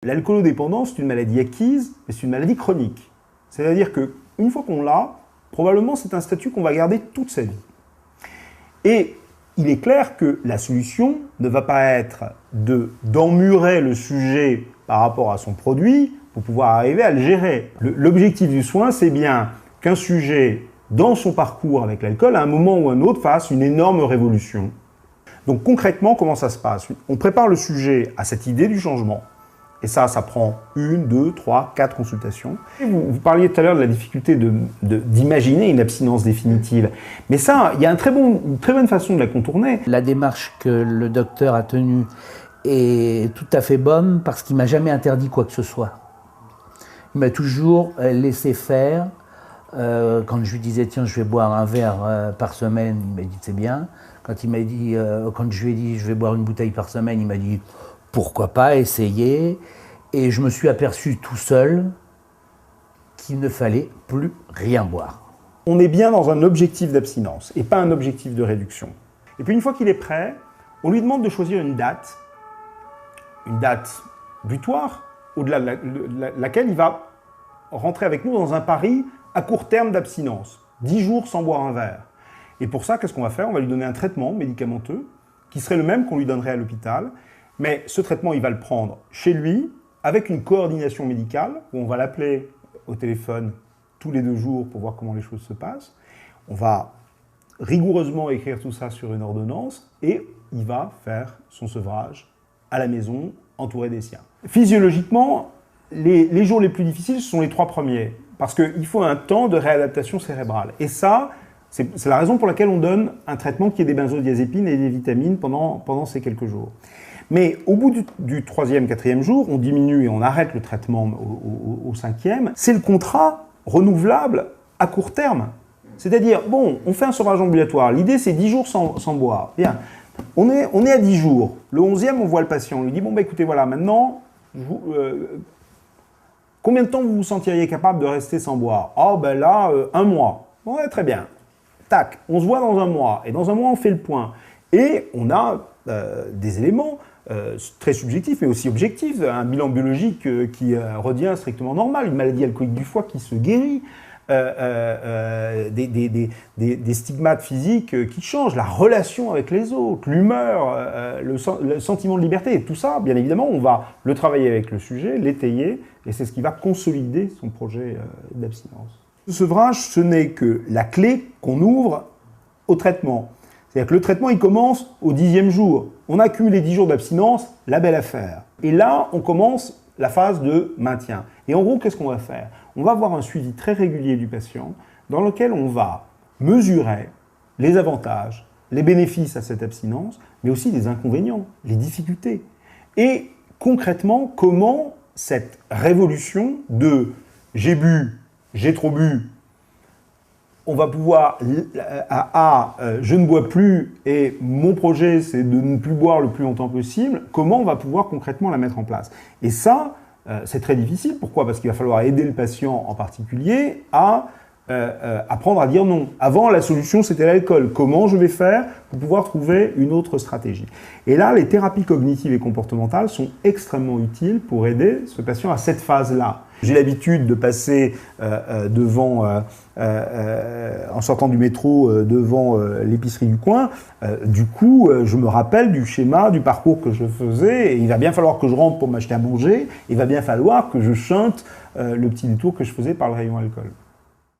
L'alcoolodépendance, c'est une maladie acquise, mais c'est une maladie chronique. C'est-à-dire qu'une fois qu'on l'a, probablement c'est un statut qu'on va garder toute sa vie. Et il est clair que la solution ne va pas être d'emmurer le sujet par rapport à son produit pour pouvoir arriver à le gérer. L'objectif du soin, c'est bien qu'un sujet, dans son parcours avec l'alcool, à un moment ou un autre, fasse une énorme révolution. Donc concrètement, comment ça se passe? On prépare le sujet à cette idée du changement. Et ça prend 1, 2, 3, 4 consultations. Vous parliez tout à l'heure de la difficulté d'imaginer une abstinence définitive. Mais ça, il y a une très bonne façon de la contourner. La démarche que le docteur a tenue est tout à fait bonne parce qu'il ne m'a jamais interdit quoi que ce soit. Il m'a toujours laissé faire. Quand je lui disais, tiens, je vais boire un verre par semaine, il m'a dit, c'est bien. Quand je lui ai dit, je vais boire une bouteille par semaine, il m'a dit, pourquoi pas essayer? Et je me suis aperçu tout seul qu'il ne fallait plus rien boire. On est bien dans un objectif d'abstinence et pas un objectif de réduction. Et puis une fois qu'il est prêt, on lui demande de choisir une date butoir, au-delà de laquelle il va rentrer avec nous dans un pari à court terme d'abstinence. 10 jours sans boire un verre. Et pour ça, qu'est-ce qu'on va faire? On va lui donner un traitement médicamenteux qui serait le même qu'on lui donnerait à l'hôpital. Mais ce traitement, il va le prendre chez lui, avec une coordination médicale, où on va l'appeler au téléphone tous les 2 jours pour voir comment les choses se passent. On va rigoureusement écrire tout ça sur une ordonnance et il va faire son sevrage à la maison, entouré des siens. Physiologiquement, les jours les plus difficiles, ce sont les 3 premiers, parce qu'il faut un temps de réadaptation cérébrale. Et ça, c'est la raison pour laquelle on donne un traitement qui est des benzodiazépines et des vitamines pendant ces quelques jours. Mais au bout du 3e, 4e jour, on diminue et on arrête le traitement au 5e. C'est le contrat renouvelable à court terme. C'est-à-dire, bon, on fait un sevrage ambulatoire. L'idée, c'est 10 jours sans boire. Bien, on est à 10 jours. Le 11e, on voit le patient. On lui dit, bon, bah, écoutez, voilà, maintenant, combien de temps vous vous sentiriez capable de rester sans boire? Oh, ben là, 1 mois. Ouais, très bien. Tac, on se voit dans 1 mois. Et dans 1 mois, on fait le point. Et on a des éléments très subjectif mais aussi objectif, un bilan biologique qui redevient strictement normal, une maladie alcoolique du foie qui se guérit, des stigmates physiques qui changent, la relation avec les autres, l'humeur, le sentiment de liberté, et tout ça, bien évidemment, on va le travailler avec le sujet, l'étayer, et c'est ce qui va consolider son projet d'abstinence. Ce sevrage, ce n'est que la clé qu'on ouvre au traitement. C'est-à-dire que le traitement, il commence au 10e jour. On accumule les 10 jours d'abstinence, la belle affaire. Et là, on commence la phase de maintien. Et en gros, qu'est-ce qu'on va faire? On va avoir un suivi très régulier du patient dans lequel on va mesurer les avantages, les bénéfices à cette abstinence, mais aussi les inconvénients, les difficultés. Et concrètement, comment cette révolution de « j'ai bu, j'ai trop bu », on va pouvoir, je ne bois plus et mon projet c'est de ne plus boire le plus longtemps possible, comment on va pouvoir concrètement la mettre en place? Et ça, c'est très difficile. Pourquoi? Parce qu'il va falloir aider le patient en particulier à apprendre à dire non. Avant, la solution c'était l'alcool. Comment je vais faire pour pouvoir trouver une autre stratégie? Et là, les thérapies cognitives et comportementales sont extrêmement utiles pour aider ce patient à cette phase-là. J'ai l'habitude de passer en sortant du métro devant l'épicerie du coin. Du coup, je me rappelle du schéma, du parcours que je faisais. Et il va bien falloir que je rentre pour m'acheter à manger. Il va bien falloir que je chante le petit détour que je faisais par le rayon alcool.